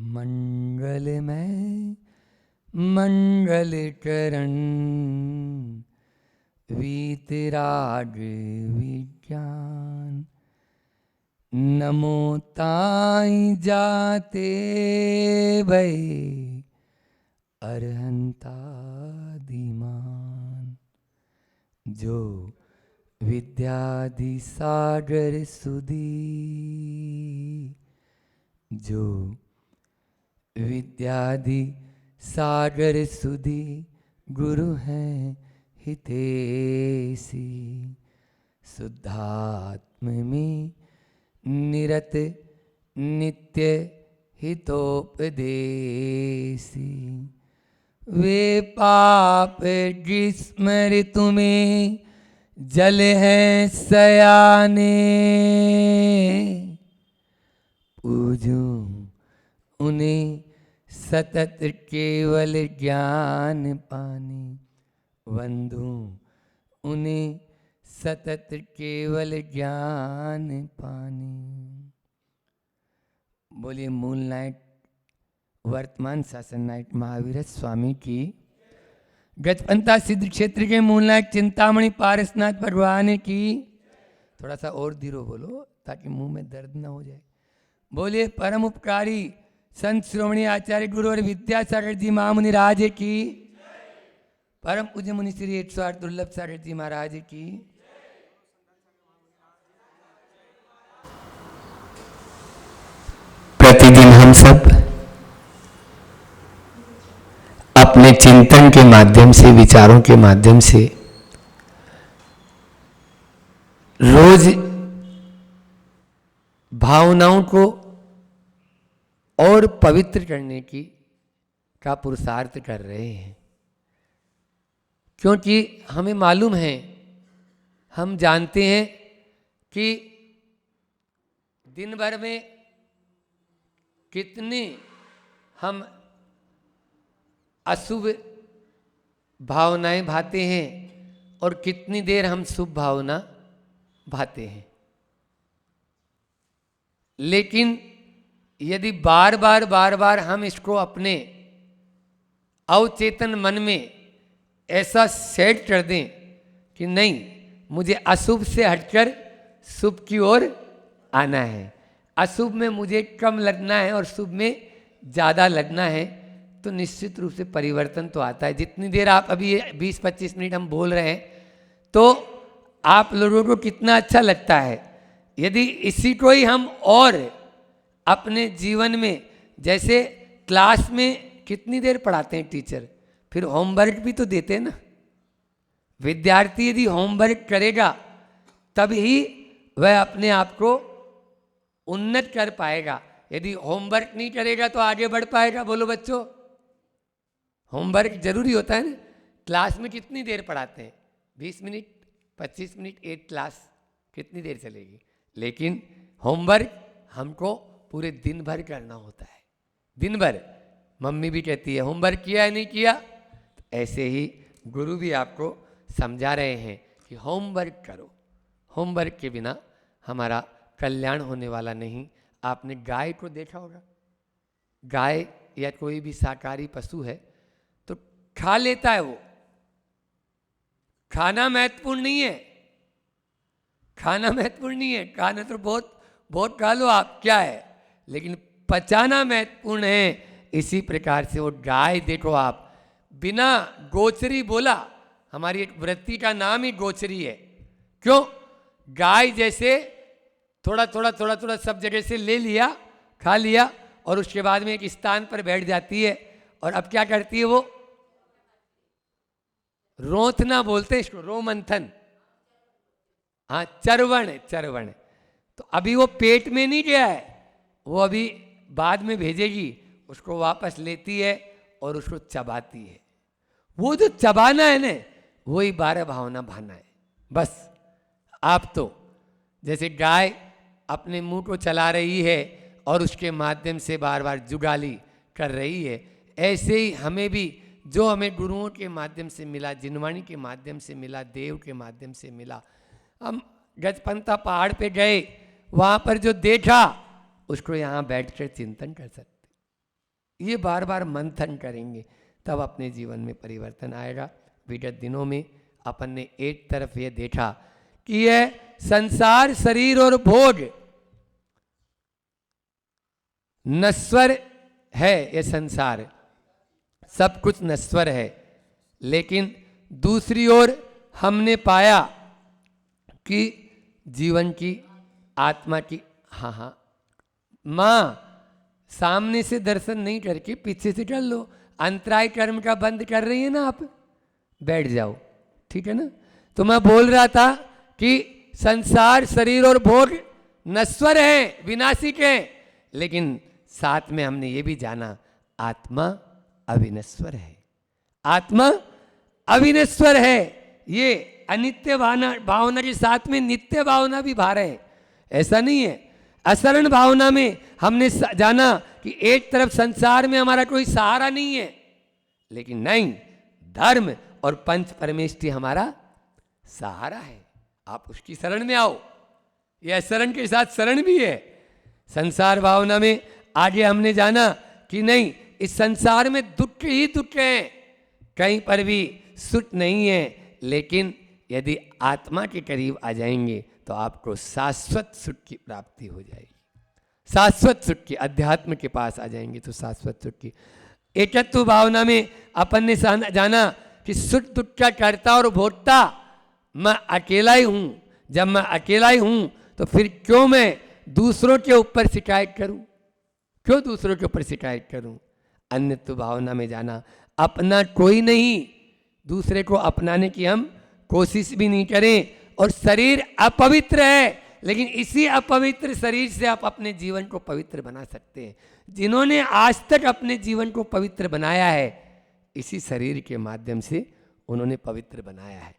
मंगलमय मंगल चरण वीतराग विज्ञान नमो ताई जाते भय अरहंता दीमान जो विद्यादि सागर सुधी जो विद्यादि सागर सुधी गुरु हैं हितेसी शुद्धात्म में निरत नित्य हितोपदेसी वे पाप जिस्मर तुम्हें जल है सयाने पूजूं उन्हें सतत केवल ज्ञान पाने वंदूं उन्हें सतत केवल ज्ञान पाने। बोलिए मूल नायक वर्तमान शासन नायक महावीर स्वामी की, गजपंथा सिद्ध क्षेत्र के मूल नायक चिंतामणि पारसनाथ भगवान की। थोड़ा सा और धीरे बोलो ताकि मुंह में दर्द ना हो जाए। बोलिए परम उपकारी संत श्रोमणी आचार्य गुरु और विद्यासागर जी महामुनि राज की, परम पूज्य मुनि श्री 108 दुर्लभ सागर जी महाराज की। प्रतिदिन हम सब अपने चिंतन के माध्यम से, विचारों के माध्यम से रोज भावनाओं को और पवित्र करने का पुरुषार्थ कर रहे हैं, क्योंकि हमें मालूम है, हम जानते हैं कि दिन भर में कितने हम अशुभ भावनाएं भाते हैं और कितनी देर हम शुभ भावना भाते हैं। लेकिन यदि बार बार हम इसको अपने अवचेतन मन में ऐसा सेट कर दें कि नहीं, मुझे अशुभ से हटकर शुभ की ओर आना है, अशुभ में मुझे कम लगना है और शुभ में ज़्यादा लगना है, तो निश्चित रूप से परिवर्तन तो आता है। जितनी देर आप अभी 20-25 मिनट हम बोल रहे हैं तो आप लोगों को कितना अच्छा लगता है। यदि इसी को ही हम और अपने जीवन में, जैसे क्लास में कितनी देर पढ़ाते हैं टीचर, फिर होमवर्क भी तो देते हैं ना। विद्यार्थी यदि होमवर्क करेगा तभी वह अपने आप को उन्नत कर पाएगा। यदि होमवर्क नहीं करेगा तो आगे बढ़ पाएगा? बोलो बच्चों, होमवर्क जरूरी होता है ना। क्लास में कितनी देर पढ़ाते हैं? 20 मिनट, 25 मिनट, एक क्लास कितनी देर चलेगी? लेकिन होमवर्क हमको पूरे दिन भर करना होता है। दिन भर मम्मी भी कहती है होमवर्क किया है नहीं किया। तो ऐसे ही गुरु भी आपको समझा रहे हैं कि होमवर्क करो। होमवर्क के बिना हमारा कल्याण होने वाला नहीं। आपने गाय को देखा होगा, गाय या कोई भी शाकाहारी पशु है तो खा लेता है। वो खाना महत्वपूर्ण नहीं है, खाना महत्वपूर्ण नहीं है, खाना तो बहुत बहुत खा लो आप, क्या है, लेकिन पचाना महत्वपूर्ण है। इसी प्रकार से वो गाय देखो आप, बिना गोचरी बोला, हमारी एक वृत्ति का नाम ही गोचरी है। क्यों? गाय जैसे थोड़ा थोड़ा सब जगह से ले लिया, खा लिया और उसके बाद में एक स्थान पर बैठ जाती है और अब क्या करती है? वो रोंथना बोलते हैं इसको, रोमंथन, हाँ चरवण, चरवण। तो अभी वो पेट में नहीं गया है, वो अभी बाद में भेजेगी, उसको वापस लेती है और उसको चबाती है। वो जो चबाना है ना, वही 12 भावना भाना है। बस आप तो जैसे गाय अपने मुंह को चला रही है और उसके माध्यम से बार बार जुगाली कर रही है, ऐसे ही हमें भी जो हमें गुरुओं के माध्यम से मिला, जिनवाणी के माध्यम से मिला, देव के माध्यम से मिला, हम गजपंथा पहाड़ पे गए, वहाँ पर जो देखा उसको यहाँ बैठकर चिंतन कर सकते। ये बार बार मंथन करेंगे तब अपने जीवन में परिवर्तन आएगा। विगत दिनों में अपन ने एक तरफ ये देखा कि यह संसार, शरीर और भोग नश्वर है, ये संसार सब कुछ नश्वर है। लेकिन दूसरी ओर हमने पाया कि जीवन की, आत्मा की, हाँ माँ सामने से दर्शन नहीं करके पीछे से कर लो। अंतराय कर्म का बंद कर रही है ना आप, बैठ जाओ, ठीक है ना। तो मैं बोल रहा था कि संसार, शरीर और भोग नश्वर हैं, विनाशिक हैं, लेकिन साथ में हमने ये भी जाना आत्मा अविनश्वर है। आत्मा अविनश्वर है। ये अनित्य भावना के साथ में नित्य भावना भी भार है, ऐसा नहीं है। असरण भावना में हमने जाना कि एक तरफ संसार में हमारा कोई सहारा नहीं है, लेकिन नहीं, धर्म और पंच परमेष्टि हमारा सहारा है। आप उसकी शरण में आओ। यह शरण के साथ शरण भी है। संसार भावना में आगे हमने जाना कि नहीं, इस संसार में दुख ही दुख है, कहीं पर भी सुख नहीं है। लेकिन यदि आत्मा के करीब आ जाएंगे तो आपको शाश्वत सुख की प्राप्ति हो जाएगी। शाश्वत सुख की, अध्यात्म के पास आ जाएंगे तो शाश्वत सुख की। एकत्व भावना में अपन ने जाना कि सुख दुख का कर्ता और भोक्ता मैं अकेला ही हूं। जब मैं अकेला ही हूं तो फिर क्यों मैं दूसरों के ऊपर शिकायत करूं, क्यों दूसरों के ऊपर शिकायत करूं। अन्यत्व भावना में जाना अपना कोई नहीं, दूसरे को अपनाने की हम कोशिश भी नहीं करें। और शरीर अपवित्र है, लेकिन इसी अपवित्र शरीर से आप अपने जीवन को पवित्र बना सकते हैं। जिन्होंने आज तक अपने जीवन को पवित्र बनाया है, इसी शरीर के माध्यम से उन्होंने पवित्र बनाया है।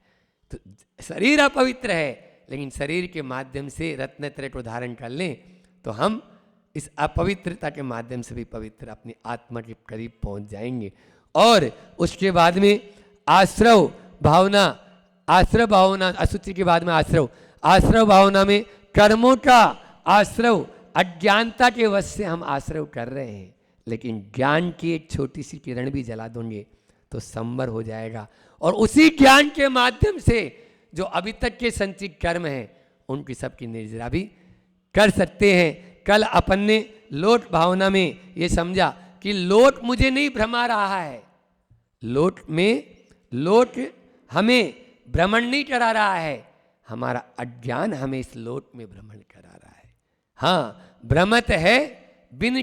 तो शरीर अपवित्र है, लेकिन शरीर के माध्यम से रत्नत्रय को धारण कर लें तो हम इस अपवित्रता के माध्यम से भी पवित्र अपनी आत्मा के करीब पहुंच जाएंगे। और उसके बाद में आश्रव भावना, आश्रव भावना, अशुचि के बाद में आश्रव, आश्रव भावना में कर्मों का आश्रव, अज्ञानता के वश से हम आश्रव कर रहे हैं। लेकिन ज्ञान की एक छोटी सी किरण भी जला दोगे तो संवर हो जाएगा। और उसी ज्ञान के माध्यम से जो अभी तक के संचित कर्म हैं उनकी सबकी निर्जरा भी कर सकते हैं। कल अपन ने लोट भावना में ये समझा कि लोट मुझे नहीं भ्रमा रहा है, लोट हमें भ्रमण नहीं करा रहा है, हमारा अज्ञान हमें इस लोट में भ्रमण करा रहा है। हाँ, भ्रमत है बिन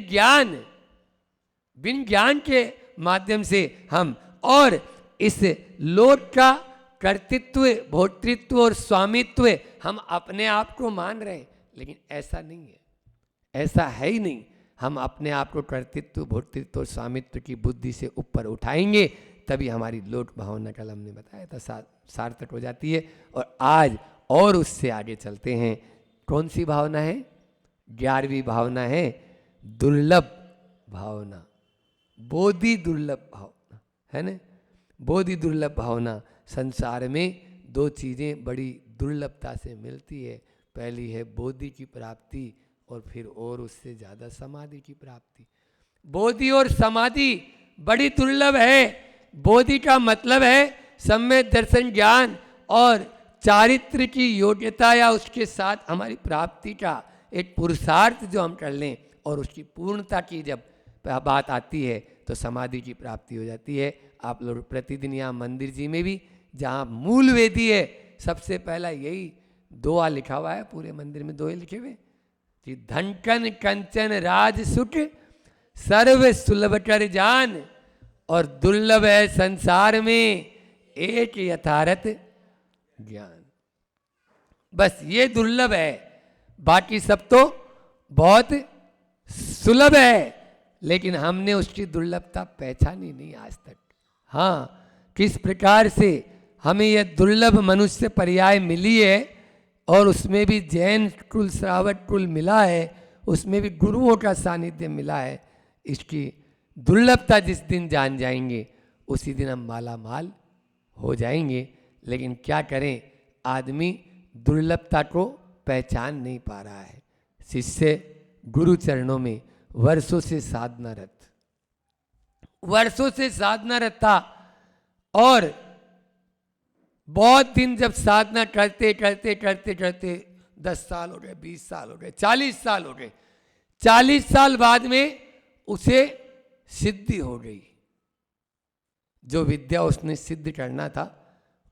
ज्ञान के माध्यम से हम, और इस लोट का कर्तृत्व, भोक्तृत्व और स्वामित्व हम अपने आप को मान रहे हैं, लेकिन ऐसा नहीं है, ऐसा है ही नहीं। हम अपने आप को कर्तृत्व, भोक्तृत्व और स्वामित्व की बुद्धि से ऊपर उठाएंगे, तभी हमारी लोट भावना, कल हमने बताया था, सार्थक हो जाती है। और आज और उससे आगे चलते हैं। कौन सी भावना है? 11वीं भावना है दुर्लभ भावना, बोधि दुर्लभ भावना, है ना। बोधि दुर्लभ भावना, संसार में दो चीज़ें बड़ी दुर्लभता से मिलती है। पहली है बोधि की प्राप्ति, और फिर और उससे ज़्यादा समाधि की प्राप्ति। बोधि और समाधि बड़ी दुर्लभ है। बोधि का मतलब है सम्यक दर्शन, ज्ञान और चारित्र की योग्यता, या उसके साथ हमारी प्राप्ति का एक पुरुषार्थ जो हम कर लें, और उसकी पूर्णता की जब बात आती है तो समाधि की प्राप्ति हो जाती है। आप लोग प्रतिदिन यहाँ मंदिर जी में भी, जहाँ मूल वेदी है, सबसे पहला यही दोहा लिखा हुआ है। पूरे मंदिर में दोहे लिखे हुए कि धनकन कंचन राज सुख सर्व सुलभ कर जान, और दुर्लभ है संसार में एक यथार्थ ज्ञान। बस ये दुर्लभ है, बाकी सब तो बहुत सुलभ है, लेकिन हमने उसकी दुर्लभता पहचानी नहीं आज तक। हाँ, किस प्रकार से हमें यह दुर्लभ मनुष्य पर्याय मिली है, और उसमें भी जैन कुल, श्रावक कुल मिला है, उसमें भी गुरुओं का सानिध्य मिला है। इसकी दुर्लभता जिस दिन जान जाएंगे उसी दिन हम माला माल हो जाएंगे। लेकिन क्या करें, आदमी दुर्लभता को पहचान नहीं पा रहा है। शिष्य गुरु चरणों में वर्षों से साधनारत, वर्षों से साधनारत था और बहुत दिन जब साधना करते करते करते करते 10 साल हो गए, 20 साल हो गए, 40 साल हो गए, 40 साल बाद में उसे सिद्धि हो गई। जो विद्या उसने सिद्ध करना था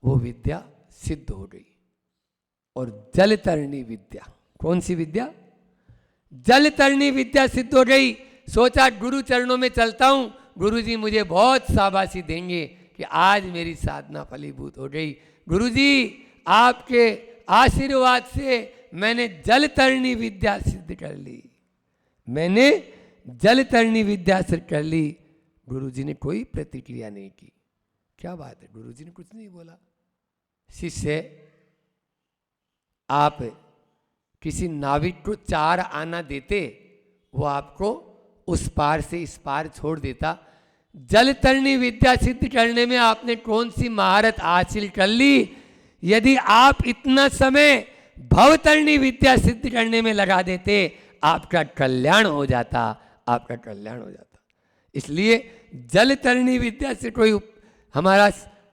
वो विद्या सिद्ध हो गई। और जलतरणी विद्या, कौन सी विद्या? जलतरणी विद्या सिद्ध हो गई। सोचा गुरु चरणों में चलता हूं, गुरु जी मुझे बहुत शाबाशी देंगे कि आज मेरी साधना फलीभूत हो गई। गुरु जी आपके आशीर्वाद से मैंने जलतरणी विद्या सिद्ध कर ली, मैंने जलतरणी विद्या सिद्ध कर ली। गुरु जी ने कोई प्रतिक्रिया नहीं की। क्या बात है, गुरु जी ने कुछ नहीं बोला। शिष्य, आप किसी नाविक को 4 आना देते, वो आपको उस पार से इस पार छोड़ देता। जलतरणी विद्या सिद्ध करने में आपने कौन सी महारत हासिल कर ली? यदि आप इतना समय भवतरणी विद्या सिद्ध करने में लगा देते, आपका कल्याण हो जाता, आपका कल्याण हो जाता। इसलिए जलतरणी विद्या से कोई हमारा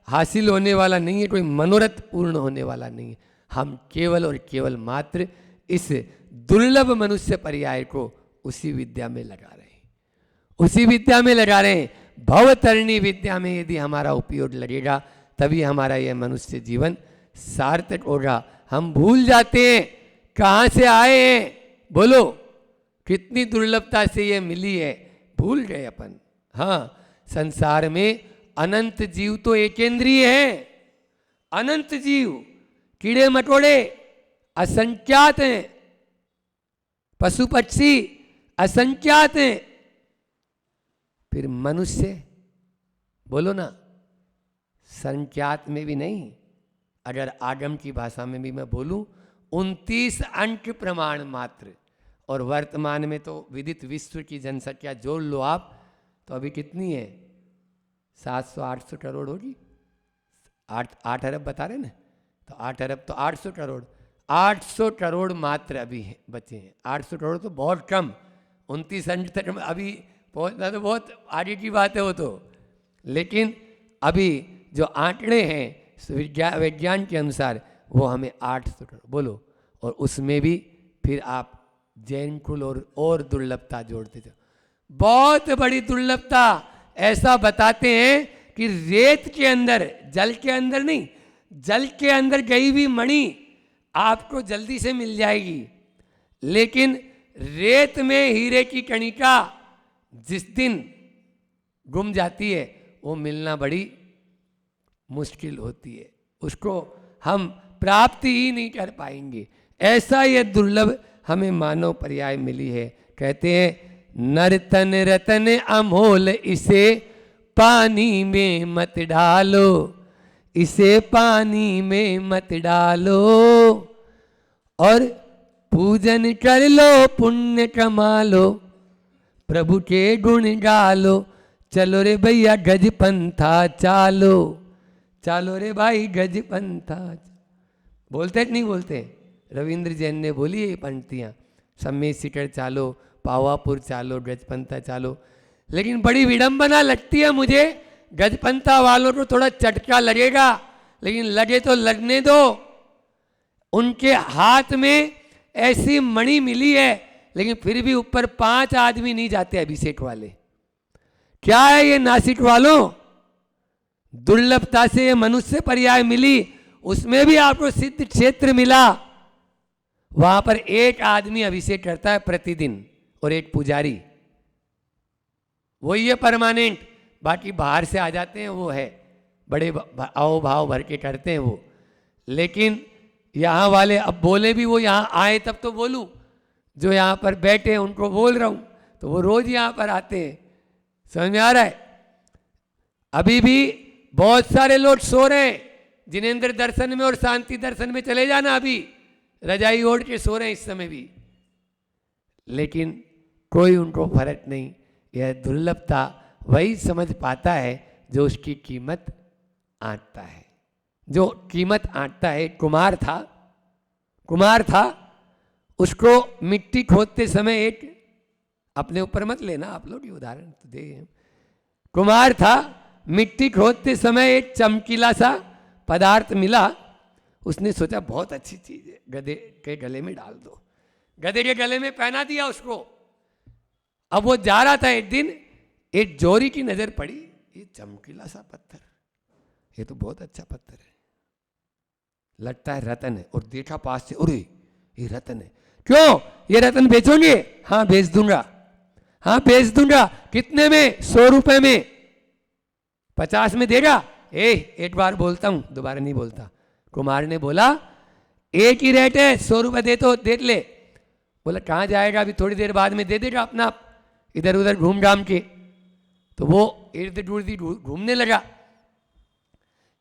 हासिल होने वाला नहीं है, कोई मनोरथ पूर्ण होने वाला नहीं है। हम केवल और केवल मात्र इस दुर्लभ मनुष्य पर्याय को उसी विद्या में लगा रहे हैं, उसी विद्या में लगा रहे हैं। भवतरणी विद्या में यदि हमारा उपयोग लगेगा तभी हमारा यह मनुष्य जीवन सार्थक होगा। हम भूल जाते हैं कहाँ से आए हैं, बोलो कितनी दुर्लभता से ये मिली है, भूल गए अपन। हाँ, संसार में अनंत जीव तो एकेंद्रीय है, अनंत जीव, कीड़े मकोड़े असंख्यात हैं, पशु पक्षी असंख्यात हैं, फिर मनुष्य बोलो ना संख्यात में भी नहीं। अगर आगम की भाषा में भी मैं बोलूं 29 अंक प्रमाण मात्र, और वर्तमान में तो विदित विश्व की जनसंख्या जोड़ लो आप तो अभी कितनी है, 700-800 करोड़ होगी। 8 अरब बता रहे ना, तो 8 अरब तो 800 करोड़, 800 करोड़ मात्र अभी बचे हैं। 800 करोड़ तो बहुत कम, 29 अंक तक अभी पहुँचना तो बहुत आगे की बात है वो तो। लेकिन अभी जो आंकड़े हैं विज्ञान के अनुसार वो हमें 800 करोड़ बोलो, और उसमें भी फिर आप जैन कुल और दुर्लभता जोड़ते थे, बहुत बड़ी दुर्लभता। ऐसा बताते हैं कि रेत के अंदर, जल के अंदर नहीं, जल के अंदर गई हुई मणि आपको जल्दी से मिल जाएगी, लेकिन रेत में हीरे की कणिका जिस दिन गुम जाती है वो मिलना बड़ी मुश्किल होती है, उसको हम प्राप्ति ही नहीं कर पाएंगे। ऐसा ये दुर्लभ हमें मानव पर्याय मिली है। कहते हैं नर्तन रतन अमोल, इसे पानी में मत डालो, इसे पानी में मत डालो, और पूजन कर लो पुण्य कमा लो, प्रभु के गुण गालो, चलो रे भैया गज पंथा चालो, चालो रे भाई गज पंथा। बोलते नहीं बोलते? रविंद्र जैन ने बोली ये पंक्तियाँ, सम्मे सिटर चालो, पावापुर चालो, गजपंथा चालो। लेकिन बड़ी विडंबना लगती है मुझे, गजपंथा वालों को थोड़ा चटका लगेगा, लेकिन लगे तो लगने दो। उनके हाथ में ऐसी मणि मिली है, लेकिन फिर भी ऊपर 5 आदमी नहीं जाते अभिषेक वाले। क्या है ये नासिक वालों? दुर्लभता से ये मनुष्य पर्याय मिली, उसमें भी आपको सिद्ध क्षेत्र मिला, वहां पर 1 आदमी अभिषेक करता है प्रतिदिन और 1 पुजारी, वही है परमानेंट। बाकी बाहर से आ जाते हैं, वो है बड़े आओ भाव भर के करते हैं वो। लेकिन यहाँ वाले अब बोले भी वो यहाँ आए तब तो बोलूँ, जो यहाँ पर बैठे हैं उनको बोल रहा हूँ, तो वो रोज यहाँ पर आते हैं। समझ में आ रहा है? अभी भी बहुत सारे लोग सो रहे हैं, जिनेंद्र दर्शन में और शांति दर्शन में चले जाना, अभी रजाई ओढ़ के सो रहे हैं इस समय भी, लेकिन कोई उनको फर्क नहीं। यह दुर्लभता वही समझ पाता है जो उसकी कीमत आंकता है। जो कीमत आंकता है, कुमार था, उसको मिट्टी खोदते समय एक, अपने ऊपर मत लेना आप लोग, ये उदाहरण तो दे, कुम्हार था, मिट्टी खोदते समय एक चमकीला सा पदार्थ मिला। उसने सोचा बहुत अच्छी चीज है, गधे के गले में डाल दो। गधे के गले में पहना दिया उसको। अब वो जा रहा था, एक दिन एक जोरी की नजर पड़ी, ये चमकीला सा पत्थर, ये तो बहुत अच्छा पत्थर है, लगता है रतन है। और देखा पास से, अरे ये रतन है। क्यों, ये रतन बेचोगे? हाँ बेच दूंगा, हाँ बेच दूंगा। कितने में? 100 रुपए में। 50 में देगा? एक बार बोलता हूं, दोबारा नहीं बोलता। कुमार ने बोला एक ही रेट है, 100 रुपए दे तो दे ले। बोला कहाँ जाएगा, अभी थोड़ी देर बाद में दे देगा अपना आप, इधर उधर घूम घाम के। तो वो इर्द गिर्द घूमने लगा,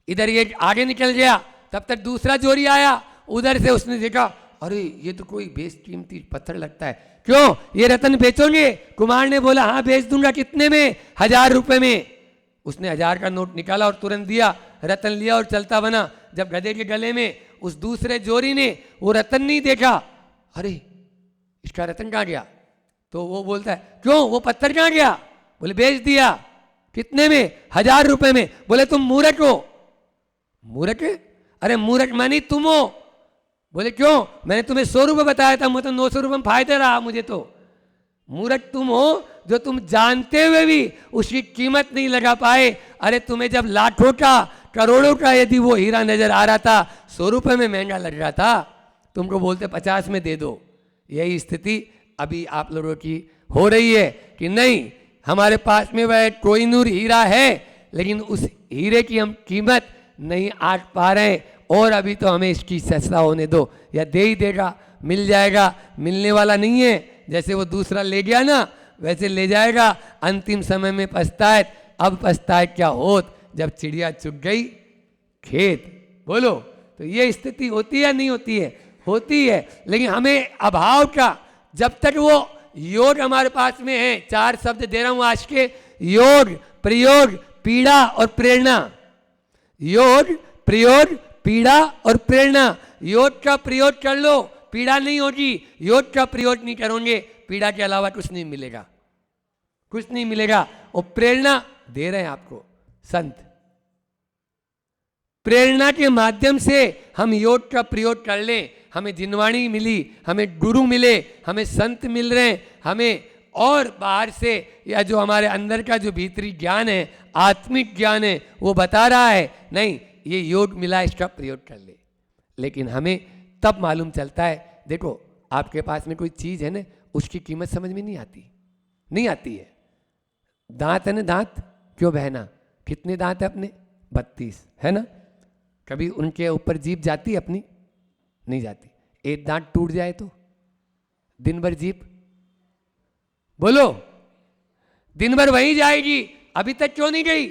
इधर ये आगे निकल गया, तब तक दूसरा जोरी आया। उधर से उसने देखा, अरे ये तो कोई बेशकीमती पत्थर लगता है, क्यों ये रतन बेचोगे? कुमार ने बोला हाँ बेच दूंगा। कितने में? 1000 रुपए में। उसने 1000 का नोट निकाला और तुरंत दिया, रतन लिया और चलता बना। जब गधे के गले में उस दूसरे जोरी ने वो रतन नहीं देखा, अरे इसका रतन कहाँ गया? तो वो बोलता है क्यों, वो पत्थर कहाँ गया? बोले बेच दिया। कितने में? 1000 रुपए में। बोले तुम मूर्ख हो। मूर्ख? अरे मूर्ख मानी तुम हो। बोले क्यों, मैंने तुम्हें 100 रुपये बताया था, मतलब 900 रुपये में फायदा रहा मुझे। तो मूर्ख तुम हो जो तुम जानते हुए भी उसकी कीमत नहीं लगा पाए। अरे तुम्हें जब लाखों का करोड़ों का यदि वो हीरा नजर आ रहा था, 100 रुपये में महंगा लग रहा था, तुमको बोलते 50 में दे दो। यही स्थिति अभी आप लोगों की हो रही है कि नहीं, हमारे पास में वह कोहिनूर हीरा है, लेकिन उस हीरे की हम कीमत नहीं आंक पा रहे। और अभी तो हमें इसकी सस्ता होने दो, या दे ही देगा, मिल जाएगा, मिलने वाला नहीं है। जैसे वो दूसरा ले गया ना, वैसे ले जाएगा। अंतिम समय में पछताए, अब पछताए क्या होत, जब चिड़िया चुग गई खेत। बोलो, तो ये स्थिति होती है नहीं होती है? होती है। लेकिन हमें अभाव का, जब तक वो योग हमारे पास में है, 4 शब्द दे रहा हूं आज के, योग, प्रयोग, पीड़ा और प्रेरणा। योग, प्रयोग, पीड़ा और प्रेरणा। योग का प्रयोग कर लो, पीड़ा नहीं होगी। योग का प्रयोग नहीं करोगे, पीड़ा के अलावा कुछ नहीं मिलेगा, कुछ नहीं मिलेगा। और प्रेरणा दे रहे हैं आपको संत। प्रेरणा के माध्यम से हम योग का प्रयोग कर लें, हमें जिनवाणी मिली, हमें गुरु मिले, हमें संत मिल रहे हैं, हमें और बाहर से या जो हमारे अंदर का जो भीतरी ज्ञान है, आत्मिक ज्ञान है, वो बता रहा है नहीं ये योग मिला, इसका प्रयोग कर ले। लेकिन हमें तब मालूम चलता है, देखो आपके पास में कोई चीज़ है ना, उसकी कीमत समझ में नहीं आती, नहीं आती है। दांत है ना, दांत क्यों बहना? कितने दांत है अपने? 32 है ना। कभी उनके ऊपर जीभ जाती है अपनी? नहीं जाती। एक दांत टूट जाए तो दिन भर जीभ, बोलो, दिन भर वहीं जाएगी। अभी तक क्यों नहीं गई?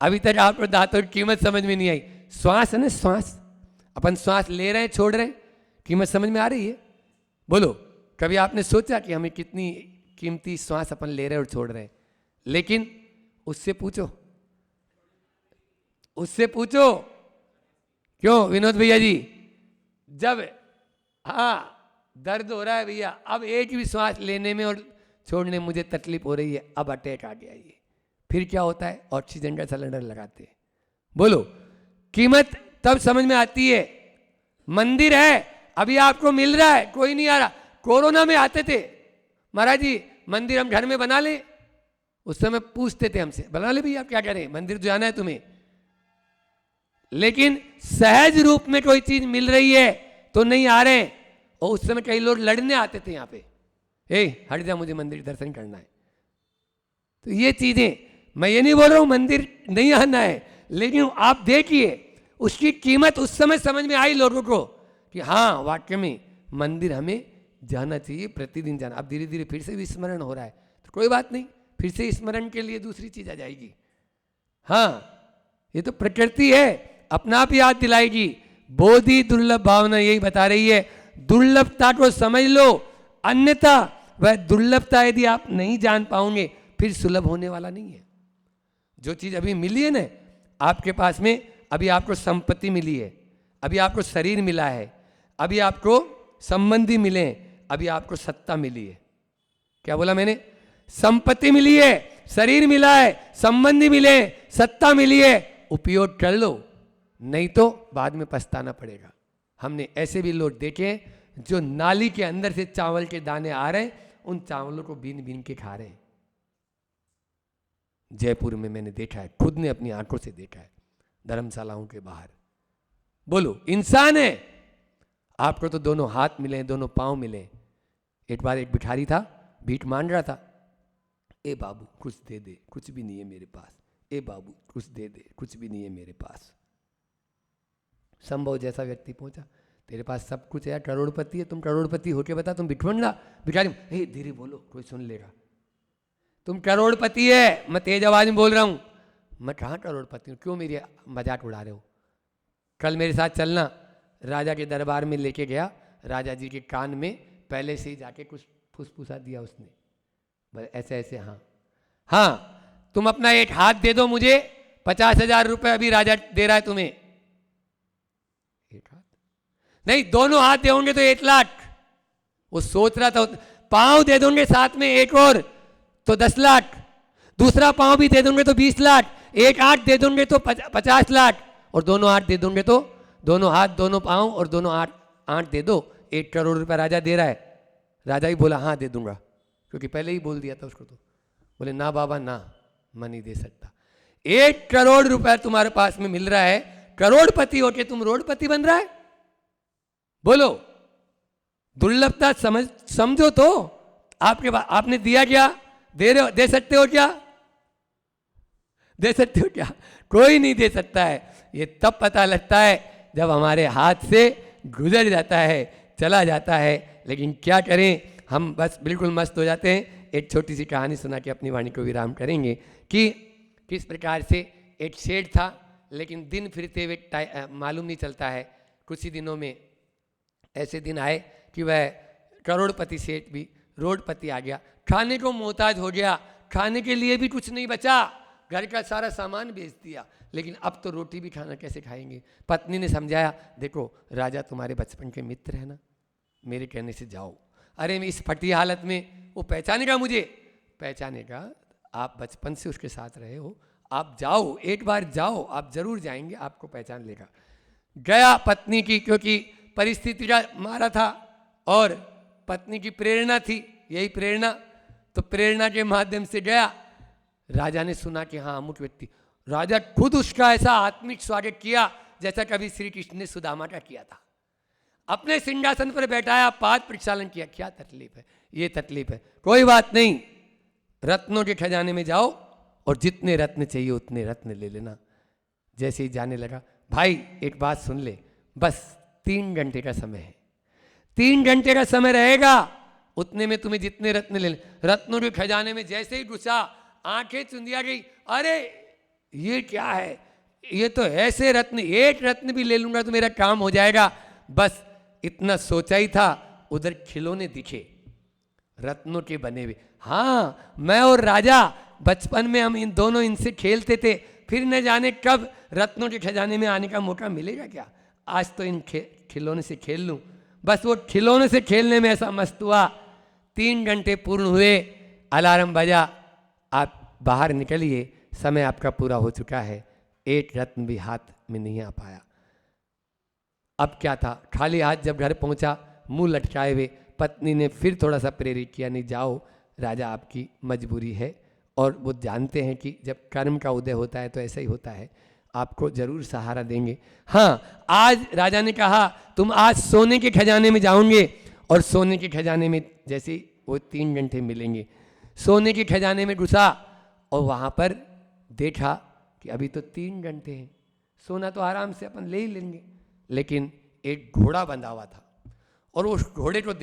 अभी तक आपको दांतों की कीमत समझ में नहीं आई। श्वास है ना, श्वास, अपन श्वास ले रहे हैं, छोड़ रहे हैं, कीमत समझ में आ रही है? बोलो, कभी आपने सोचा कि हमें कितनी कीमती श्वास अपन ले रहे हैं और छोड़ रहे हैं? लेकिन उससे पूछो, उससे पूछो। क्यों विनोद भैया जी, जब हाँ दर्द हो रहा है भैया, अब एक भी श्वास लेने में और छोड़ने में मुझे तकलीफ हो रही है, अब अटैक आ गया, ये फिर क्या होता है? ऑक्सीजन का सिलेंडर लगाते हैं। बोलो, कीमत तब समझ में आती है। मंदिर है, अभी आपको मिल रहा है, कोई नहीं आ रहा। कोरोना में आते थे, महाराज जी मंदिर हम घर में बना लें, उस समय पूछते थे हमसे, बना ले भैया, आप क्या करें, मंदिर जाना है तुम्हें। लेकिन सहज रूप में कोई चीज मिल रही है तो नहीं आ रहे हैं। और उस समय कई लोग लड़ने आते थे यहाँ पे, हट जा, मुझे मंदिर दर्शन करना है। तो ये चीजें, मैं ये नहीं बोल रहा हूं मंदिर नहीं आना है, लेकिन आप देखिए उसकी कीमत उस समय समझ में आई लोगों को कि हाँ वाक्य में मंदिर हमें जाना चाहिए, प्रतिदिन जाना। अब धीरे धीरे फिर से भी स्मरण हो रहा है, तो कोई बात नहीं, फिर से स्मरण के लिए दूसरी चीज आ जाएगी। हाँ, ये तो प्रकृति है, अपना आप याद दिलाएगी। बोधि दुर्लभ भावना यही बता रही है, दुर्लभता को समझ लो, अन्यथा वह दुर्लभता यदि आप नहीं जान पाओगे फिर सुलभ होने वाला नहीं है। जो चीज अभी मिली है ना आपके पास में, अभी आपको संपत्ति मिली है, अभी आपको शरीर मिला है, अभी आपको संबंधी मिले हैं, अभी आपको सत्ता मिली है। क्या बोला मैंने? संपत्ति मिली है, शरीर मिला है, संबंधी मिले, सत्ता मिली है, उपयोग कर लो, नहीं तो बाद में पछताना पड़ेगा। हमने ऐसे भी लोग देखे हैं जो नाली के अंदर से चावल के दाने आ रहे हैं, उन चावलों को बीन बीन के खा रहे हैं। जयपुर में मैंने देखा है, खुद ने अपनी आंखों से देखा है, धर्मशालाओं के बाहर। बोलो, इंसान है। आपको तो दोनों हाथ मिले, दोनों पांव मिले। एक बार एक भिखारी था, भीख मांग रहा था। ए बाबू कुछ दे दे, कुछ भी नहीं है मेरे पास। ए बाबू कुछ दे दे, कुछ भी नहीं है मेरे पास। संभव जैसा व्यक्ति पहुंचा, तेरे पास सब कुछ है, करोड़पति है, तुम करोड़पति होके बता, तुम भिख मांगना। भिखारी, हे धीरे बोलो, कोई सुन लेगा। तुम करोड़पति है, मैं तेज आवाज में बोल रहा हूं। मैं कहाँ करोड़पति हूँ, क्यों मेरी मजाक उड़ा रहे हो? कल मेरे साथ चलना। राजा के दरबार में लेके गया, राजा जी के कान में पहले से ही जाके कुछ फुसफुसा दिया उसने, बस ऐसे ऐसे। हाँ हाँ, तुम अपना एक हाथ दे दो मुझे, 50,000 रुपये अभी राजा दे रहा है तुम्हें। एक हाथ नहीं, दोनों हाथ दे होंगे तो 1 लाख। वो सोच रहा था, पांव दे दोगे साथ में एक और तो 10 लाख, दूसरा पांव भी दे दोगे तो 20 लाख, एक हाथ दे दोगे तो 50 लाख, और दोनों हाथ दे दोगे तो, दोनों हाथ दोनों पांव और दोनों आठ दे दो, 1 करोड़ रुपया राजा दे रहा है। राजा ही बोला हाँ दे दूंगा, क्योंकि पहले ही बोल दिया था उसको। तो बोले ना बाबा ना, मैं नहीं दे सकता। 1 करोड़ रुपया तुम्हारे पास में मिल रहा है, करोड़पति होके तुम रोडपति बन रहा है। बोलो, दुर्लभता समझो तो। आपने दिया क्या? दे सकते हो क्या? दे सकते हो क्या? कोई नहीं दे सकता है। ये तब पता लगता है जब हमारे हाथ से गुजर जाता है, चला जाता है। लेकिन क्या करें, हम बस बिल्कुल मस्त हो जाते हैं। एक छोटी सी कहानी सुना के अपनी वाणी को विराम करेंगे कि किस प्रकार से एक सेठ था, लेकिन दिन फिरते हुए मालूम नहीं चलता है। कुछ ही दिनों में ऐसे दिन आए कि वह करोड़पति सेठ भी रोडपति आ गया, खाने को मोहताज हो गया, खाने के लिए भी कुछ नहीं बचा, घर का सारा सामान बेच दिया, लेकिन अब तो रोटी भी खाना कैसे खाएंगे। पत्नी ने समझाया, देखो राजा तुम्हारे बचपन के मित्र है ना, मेरे कहने से जाओ। अरे मैं इस फटी हालत में, वो पहचानेगा मुझे? पहचानेगा, आप बचपन से उसके साथ रहे हो, आप जाओ, एक बार जाओ, आप जरूर जाएंगे, आपको पहचान लेगा। गया पत्नी की, क्योंकि परिस्थिति का मारा था और पत्नी की प्रेरणा थी, यही प्रेरणा, तो प्रेरणा के माध्यम से गया। राजा ने सुना कि हाँ अमुक व्यक्ति, राजा खुद उसका ऐसा आत्मिक स्वागत किया जैसा कभी श्री कृष्ण ने सुदामा का किया था। अपने सिंहासन पर बैठाया, पाद प्रक्षालन किया। क्या तकलीफ है? ये तकलीफ है, कोई बात नहीं, रत्नों के खजाने में जाओ और जितने रत्न चाहिए उतने रत्न ले लेना। जैसे ही जाने लगा, भाई एक बात सुन ले, बस 3 घंटे का समय है, 3 घंटे का समय रहेगा, उतने में तुम्हें जितने रत्न ले। रत्नों के खजाने में जैसे ही घुसा, आंखें चुंदिया गई, अरे ये क्या है, ये तो ऐसे रत्न, एक रत्न भी ले लूंगा तो मेरा काम हो जाएगा। बस इतना सोचा ही था, उधर खिलौने दिखे रत्नों के बने हुए। हाँ, मैं और राजा बचपन में हम इन दोनों इनसे खेलते थे, फिर न जाने कब रत्नों के खजाने में आने का मौका मिलेगा क्या। आज तो इन खिलौने से खेल लूं। बस वो खिलौने से खेलने में ऐसा मस्त हुआ। 3 घंटे पूर्ण हुए, अलार्म बजा, आप बाहर निकलिए, समय आपका पूरा हो चुका है, एक रत्न भी हाथ में नहीं आ पाया। अब क्या था, खाली हाथ जब घर पहुंचा, मुंह लटकाए हुए, पत्नी ने फिर थोड़ा सा प्रेरित किया, नहीं जाओ, राजा आपकी मजबूरी है, और वो जानते हैं कि जब कर्म का उदय होता है तो ऐसा ही होता है, आपको जरूर सहारा देंगे। हाँ, आज राजा ने कहा तुम आज सोने के खजाने में जाओगे, और सोने के खजाने में जैसे वो 3 घंटे मिलेंगे, सोने के खजाने में घुसा और वहाँ पर देखा कि अभी तो 3 घंटे हैं, सोना तो आराम से अपन ले ही लेंगे, लेकिन एक घोड़ा बंधा हुआ था, और उस घोड़े को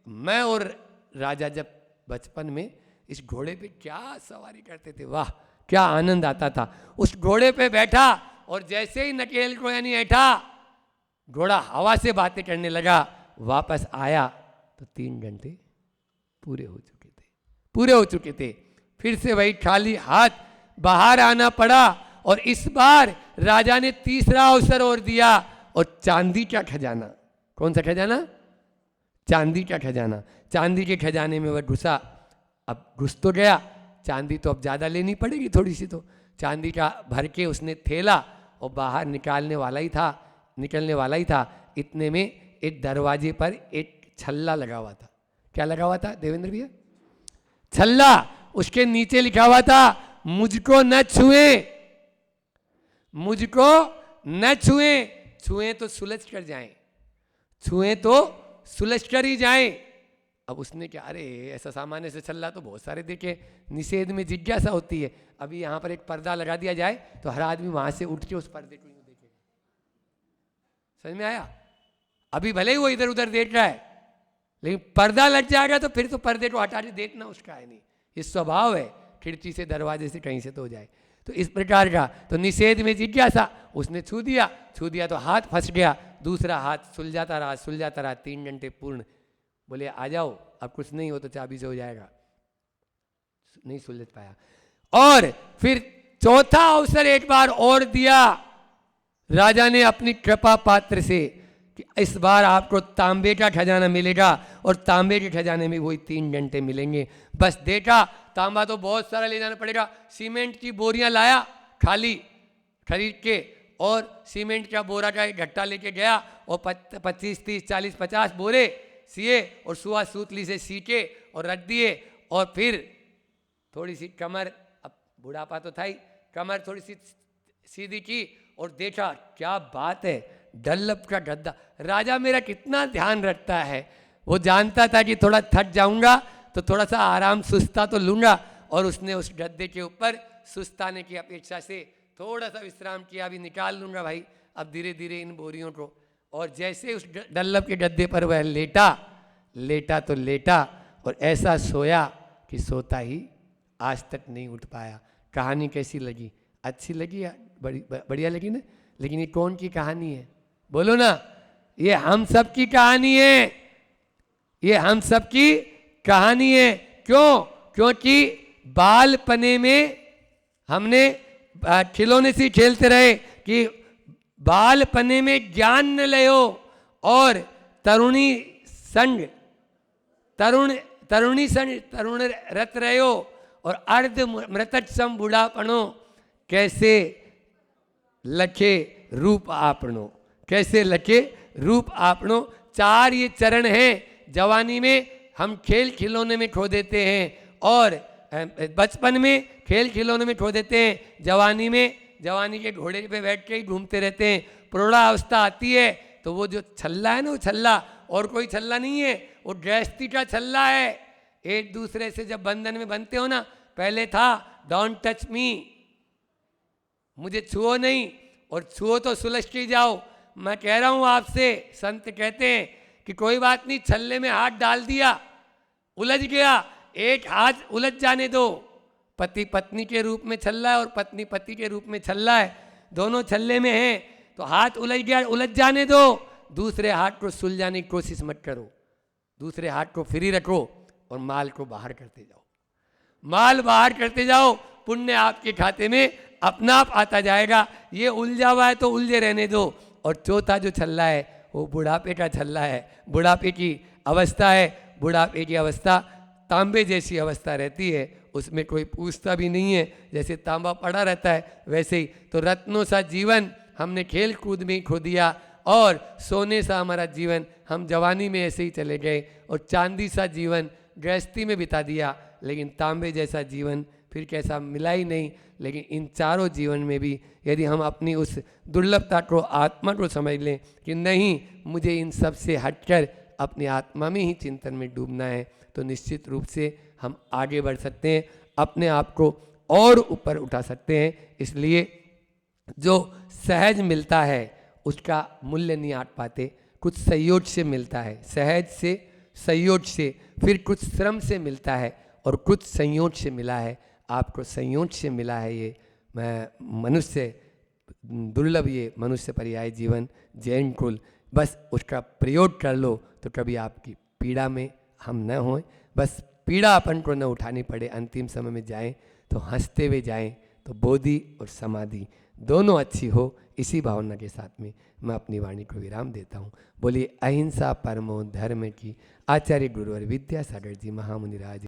मैं और राजा जब बचपन में इस घोड़े पे क्या सवारी करते थे, वाह क्या आनंद आता था। उस घोड़े पे बैठा और जैसे ही नकेल को यानी ऐठा, घोड़ा हवा से बातें करने लगा। वापस आया तो 3 घंटे पूरे हो चुके थे। फिर से वही खाली हाथ बाहर आना पड़ा, और इस बार राजा ने तीसरा अवसर और दिया, और चांदी का खजाना। कौन सा खजाना? चांदी का खजाना। चांदी के खजाने में वह घुसा। अब घुस तो गया, चांदी तो अब ज़्यादा लेनी पड़ेगी थोड़ी सी, तो चांदी का भर के उसने थैला और बाहर निकलने वाला ही था। इतने में एक दरवाजे पर एक छल्ला लगा हुआ था। क्या लगा हुआ था देवेंद्र भैया? छल्ला। उसके नीचे लिखा हुआ था, मुझको न छुए, मुझको न छुए, छुए तो सुलझ कर जाएं, छुए तो सुलझ कर ही जाएं। अब उसने क्या, अरे ऐसा सामान्य से छल्ला तो बहुत सारे देखे, निषेध में जिज्ञासा होती है। अभी यहाँ पर एक पर्दा लगा दिया जाए तो हर आदमी वहां से उठ के उस पर्दे को यूं देखेगा। समझ में आया? अभी भले ही वो इधर उधर देख रहा है, लेकिन पर्दा लग जाएगा तो फिर तो पर्दे को हटा के देखना उसका है नहीं, ये स्वभाव है, खिड़की से दरवाजे से कहीं से तो हो जाए। तो इस प्रकार का, तो निषेध में जिज्ञासा, उसने छू दिया तो हाथ फंस गया, दूसरा हाथ सुलझाता रहा 3 घंटे पूर्ण। बोले आ जाओ, अब कुछ नहीं हो तो चाबी से हो जाएगा, नहीं सुलझ पाया। और फिर चौथा अवसर एक बार और दिया राजा ने अपनी कृपा पात्र से कि इस बार आपको तांबे का खजाना मिलेगा, और तांबे के खजाने में वही 3 घंटे मिलेंगे। बस देखा, तांबा तो बहुत सारा ले जाना पड़ेगा। सीमेंट की बोरियां लाया खाली खरीद के, और सीमेंट का बोरा का एक गट्टा लेके गया, और 25, 30, 40, 50 बोरे सिए, और सुआ सूतली से सीके और रख दिए। और फिर थोड़ी सी कमर, अब बुढ़ापा तो था ही, कमर थोड़ी सी सीधी की, और देखा क्या बात है, डल्लप का गद्दा। राजा मेरा कितना ध्यान रखता है, वो जानता था कि थोड़ा थक जाऊंगा तो थोड़ा सा आराम सुस्ता तो लूंगा, और उसने उस गद्दे के ऊपर सुस्ताने की अपेक्षा से थोड़ा सा विश्राम किया। अभी निकाल लूंगा भाई अब धीरे धीरे इन बोरियों को। और जैसे उस डल्लप के गद्दे पर वह लेटा तो लेटा, और ऐसा सोया कि सोता ही आज तक नहीं उठ पाया। कहानी कैसी लगी? अच्छी लगी या बढ़िया लगी ना? लेकिन ये कौन की कहानी है बोलो ना? ये हम सब की कहानी है, ये हम सब की कहानी है। क्यों? क्योंकि बालपने में हमने खिलौने से खेलते रहे कि बालपने में ज्ञान न लयो, और तरुणी संग तरुण रत रहो, और अर्ध मृतक सम बुढ़ापनो, कैसे लखे रूप आपनो, कैसे लखे रूप आपनो। 4 ये चरण हैं। जवानी में हम खेल खिलौने में खो देते हैं, और बचपन में खेल खिलौने में खो देते हैं, जवानी के घोड़े पे बैठ के ही घूमते रहते हैं। प्रौढ़ावस्था आती है तो वो जो छल्ला है ना, वो छल्ला और कोई छल्ला नहीं है, वो गृहस्थी का छल्ला है। एक दूसरे से जब बंधन में बनते हो ना, पहले था डोंट टच मी, मुझे छुओ नहीं, और छुओ तो सुलझ के जाओ। मैं कह रहा हूं आपसे, संत कहते हैं कि कोई बात नहीं, छल्ले में हाथ डाल दिया, उलझ गया, एक हाथ उलझ जाने दो। पति पत्नी के रूप में छल्ला है और पत्नी पति के रूप में छल्ला है, दोनों छल्ले में हैं, तो हाथ उलझ गया, उलझ जाने दो। दूसरे हाथ को सुलझाने की कोशिश मत करो, दूसरे हाथ को फ्री रखो और माल को बाहर करते जाओ, माल बाहर करते जाओ, पुण्य आपके खाते में अपना आप आता जाएगा। ये उलझा हुआ है तो उलझे रहने दो। और चौथा जो छल्ला है वो बुढ़ापे का छल्ला है, बुढ़ापे की अवस्था है। बुढ़ापे की अवस्था तांबे जैसी अवस्था रहती है, उसमें कोई पूछता भी नहीं है, जैसे तांबा पड़ा रहता है वैसे ही। तो रत्नों सा जीवन हमने खेल कूद में ही खो दिया, और सोने सा हमारा जीवन हम जवानी में ऐसे ही चले गए, और चांदी सा जीवन गृहस्थी में बिता दिया, लेकिन तांबे जैसा जीवन फिर कैसा मिला ही नहीं। लेकिन इन चारों जीवन में भी यदि हम अपनी उस दुर्लभता को, आत्मा को समझ लें कि नहीं, मुझे इन सब से हटकर अपनी आत्मा में ही चिंतन में डूबना है, तो निश्चित रूप से हम आगे बढ़ सकते हैं, अपने आप को और ऊपर उठा सकते हैं। इसलिए जो सहज मिलता है उसका मूल्य नहीं आंक पाते, कुछ संयोग से मिलता है, सहज से, संयोग से, फिर कुछ श्रम से मिलता है, और कुछ संयोग से मिला है। आपको संयोग से मिला है ये मनुष्य, दुर्लभ ये मनुष्य पर्याय जीवन, जैन कुल। बस उसका प्रयोग कर लो तो कभी आपकी पीड़ा में हम न हों, बस पीड़ा अपन को न उठानी पड़े। अंतिम समय में जाएं तो हंसते हुए जाएं, तो बोधि और समाधि दोनों अच्छी हो। इसी भावना के साथ में मैं अपनी वाणी को विराम देता हूँ। बोलिए अहिंसा परमो धर्म की। आचार्य गुरुवर विद्यासागर जी महामुनि राज।